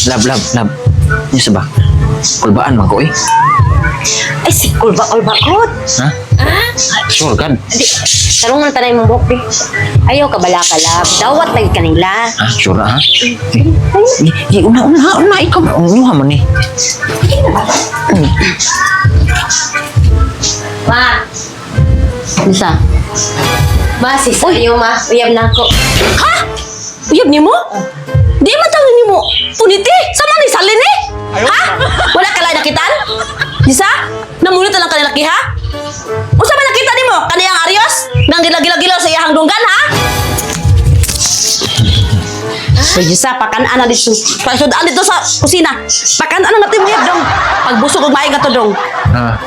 Lab. Ano sa ba? Kulbaan man ko eh. Ay, si kulba-kulbakot. Ha? Sure kan? Di, tarong man tanay mong buhok, ayaw ka bala ka, lab. Dawat lagi kanila. Ah, sure ha? Una, ikaw. Unuha mo ni. Ma! Bisa? Ma, sis, ayaw ma. Uyab na ako. Ha? Uyab ni mo? Di man tawin ni mo. Puniti, sama ni salin eh. Ha? Wala ka lang nakitan? Isa? Namunit na lang kanilaki ha? Usa ba nakita ni mo? Kaniyang Arios? Nang gila-gila sa iyahang dunggan ha? Pwede sa pakanaan na dito. Pasudaan dito sa kusina. Pakanaan na natin mo dong. Pagbusog og maay ka to dong. Ah.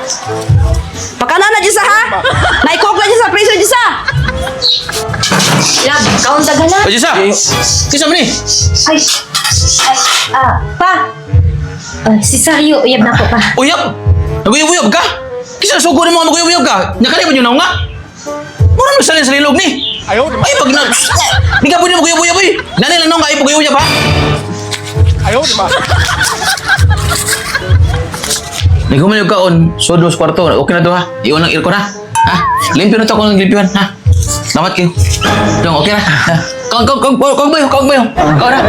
Pakanaan na dito ha? Naikok na dito sa preso dito sa. Lab, kaon dagala. O, Jessa! Kisa mo ni? Ay, pa. Si Saryo, uyab na ako pa. Uyab! Naguyab-uyab ka? Kisa sugo ni mga maguyab-uyab ka? Nyakali ba nyo na nga? Mura mo salin sa lilog ni? Ay, pag na... Di ka po niya maguyab-uyab eh! Nanay lang nung ka ipag-uyab ha? Nagumanyog ka on, sodo sa kwarto. Okay na to ha? Iwan ang aircon ha? Ha? Limpyo na to kung limpyohan ha? Salamat kayo. Dong, okay na. Kaon ba yun? Kaon na.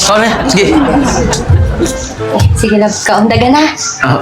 Kaon na. Sige. Sige, lab, kaon dagala. Ah.